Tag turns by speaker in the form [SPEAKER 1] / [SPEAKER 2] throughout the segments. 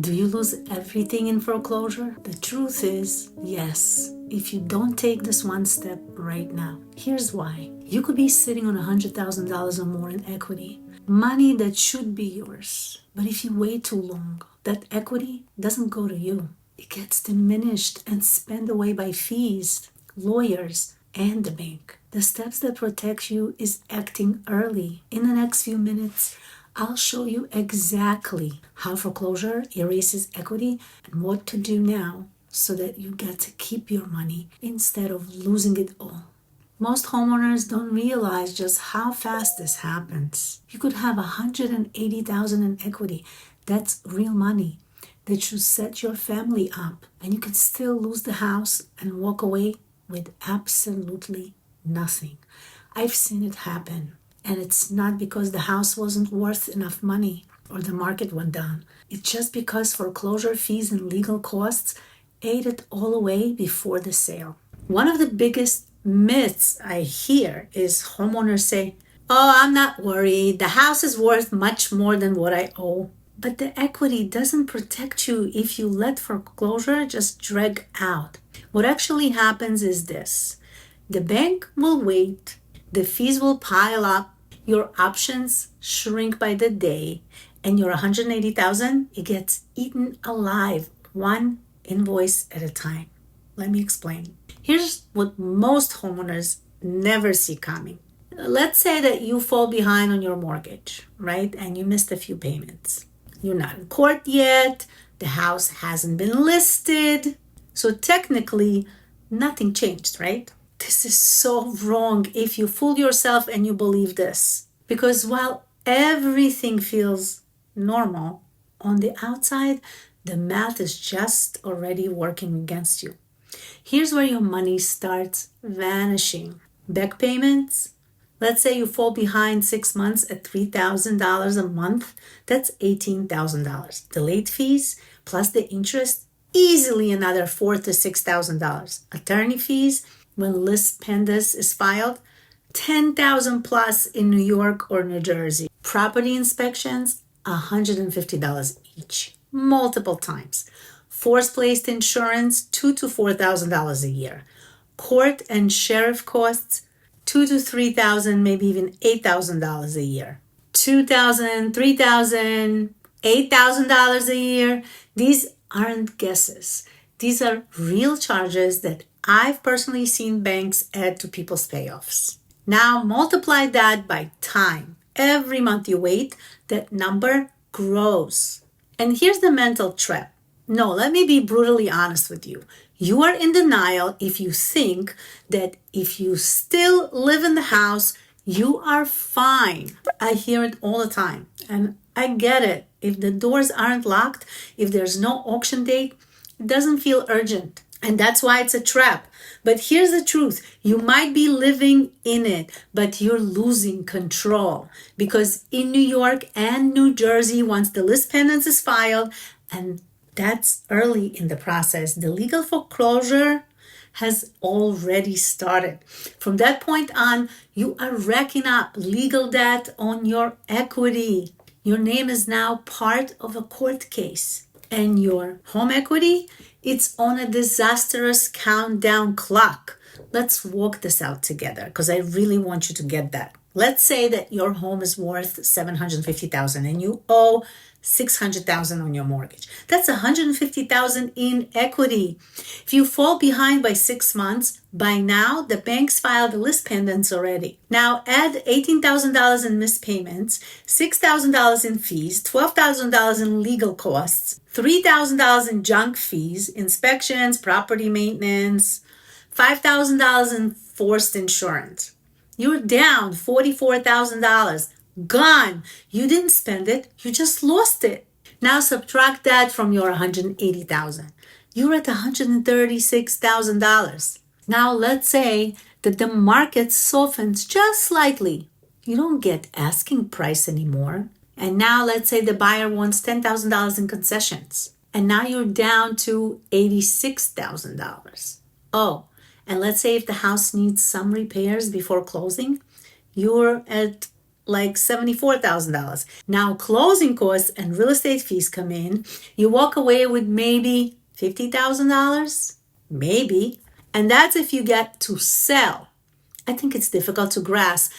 [SPEAKER 1] Do you lose everything in foreclosure? The truth is, yes, if you don't take this one step right now. Here's why. You could be sitting on $100,000 or more in equity, money that should be yours. But if you wait too long, that equity doesn't go to you. It gets diminished and spent away by fees, lawyers, and the bank. The steps that protect you is acting early. In the next few minutes, I'll show you exactly how foreclosure erases equity and what to do now so that you get to keep your money instead of losing it all. Most homeowners don't realize just how fast this happens. You could have $180,000 in equity. That's real money that should set your family up, and you can still lose the house and walk away with absolutely nothing. I've seen it happen. And it's not because the house wasn't worth enough money or the market went down. It's just because foreclosure fees and legal costs ate it all away before the sale. One of the biggest myths I hear is homeowners say, "Oh, I'm not worried. The house is worth much more than what I owe." But the equity doesn't protect you if you let foreclosure just drag out. What actually happens is this. The bank will wait. The fees will pile up. Your options shrink by the day, and your $180,000, it gets eaten alive, one invoice at a time. Let me explain. Here's what most homeowners never see coming. Let's say that you fall behind on your mortgage, right? And you missed a few payments. You're not in court yet. The house hasn't been listed. So technically, nothing changed, right? This is so wrong if you fool yourself and you believe this. Because while everything feels normal, on the outside, the math is just already working against you. Here's where your money starts vanishing. Back payments. Let's say you fall behind 6 months at $3,000 a month. That's $18,000. The late fees plus the interest, easily another $4,000 to $6,000. Attorney fees, when Lis Pendens is filed, $10,000 plus in New York or New Jersey. Property inspections, $150 each, multiple times. Force-placed insurance, $2,000 to $4,000 a year. Court and sheriff costs, $2,000 to $3,000, maybe even $8,000 a year. $2,000, $3,000, $8,000 a year. These aren't guesses. These are real charges that I've personally seen banks add to people's payoffs. Now multiply that by time. Every month you wait, that number grows. And here's the mental trap. No, let me be brutally honest with you. You are in denial if you think that if you still live in the house, you are fine. I hear it all the time. And I get it. If the doors aren't locked, if there's no auction date, it doesn't feel urgent. And that's why it's a trap. But here's the truth. You might be living in it, but you're losing control. Because in New York and New Jersey, once the Lis Pendens is filed, and that's early in the process, the legal foreclosure has already started. From that point on, you are racking up legal debt on your equity. Your name is now part of a court case. And your home equity, it's on a disastrous countdown clock. Let's walk this out together because I really want you to get that. Let's say that your home is worth $750,000 and you owe $600,000 on your mortgage. That's $150,000 in equity. If you fall behind by 6 months, by now the banks filed the Lis Pendens already. Now add $18,000 in missed payments, $6,000 in fees, $12,000 in legal costs, $3,000 in junk fees, inspections, property maintenance, $5,000 in forced insurance. You're down $44,000. Gone. You didn't spend it. You just lost it. Now subtract that from your $180,000. You're at $136,000. Now let's say that the market softens just slightly. You don't get asking price anymore. And now let's say the buyer wants $10,000 in concessions. And now you're down to $86,000. Oh, and let's say if the house needs some repairs before closing, you're at like $74,000. Now closing costs and real estate fees come in. You walk away with maybe $50,000, maybe. And that's if you get to sell. I think it's difficult to grasp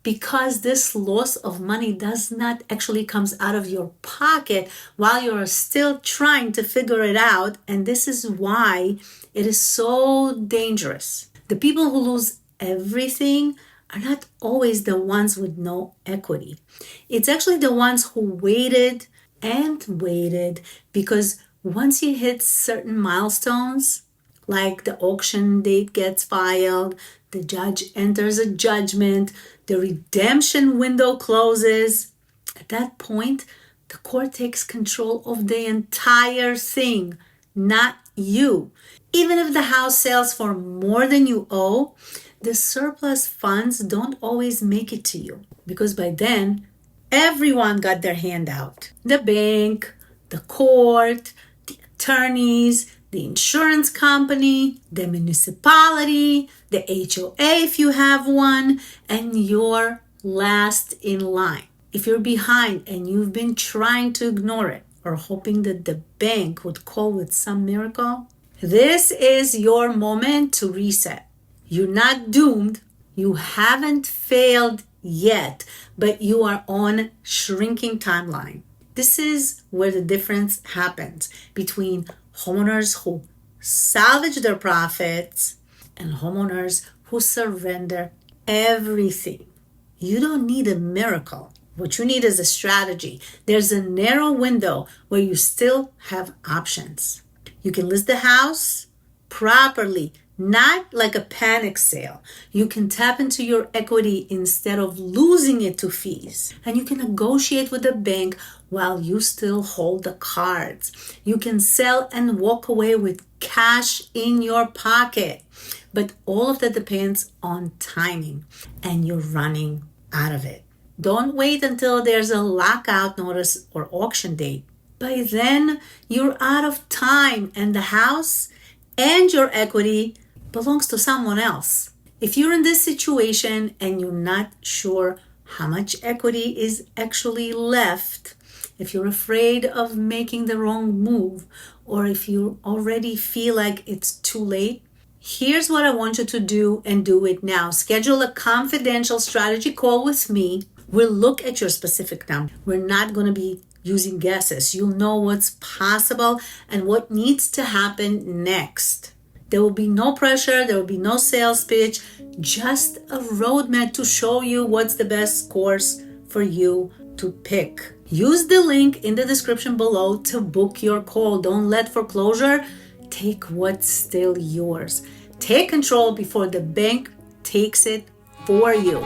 [SPEAKER 1] because this loss of money does not actually comes out of your pocket while you're still trying to figure it out. And this is why it is so dangerous. The people who lose everything are not always the ones with no equity. It's actually the ones who waited and waited, because once you hit certain milestones, like the auction date gets filed, the judge enters a judgment, the redemption window closes, at that point, the court takes control of the entire thing, not you. Even if the house sells for more than you owe, the surplus funds don't always make it to you, because by then, everyone got their hand out. The bank, the court, the attorneys, the insurance company, the municipality, the HOA if you have one, and you're last in line. If you're behind and you've been trying to ignore it or hoping that the bank would call with some miracle, this is your moment to reset. You're not doomed. You haven't failed yet, but you are on shrinking timeline. This is where the difference happens between homeowners who salvage their profits and homeowners who surrender everything. You don't need a miracle. What you need is a strategy. There's a narrow window where you still have options. You can list the house properly, not like a panic sale. You can tap into your equity instead of losing it to fees. And you can negotiate with the bank while you still hold the cards. You can sell and walk away with cash in your pocket. But all of that depends on timing, and you're running out of it. Don't wait until there's a lockout notice or auction date. By then, you're out of time, and the house and your equity belongs to someone else. If you're in this situation and you're not sure how much equity is actually left, if you're afraid of making the wrong move, or if you already feel like it's too late, here's what I want you to do, and do it now. Schedule a confidential strategy call with me. We'll look at your specific number. We're not going to be using guesses. You'll know what's possible and what needs to happen next. There will be no pressure. There will be no sales pitch. Just a roadmap to show you what's the best course for you to pick. Use the link in the description below to book your call. Don't let foreclosure take what's still yours. Take control before the bank takes it for you.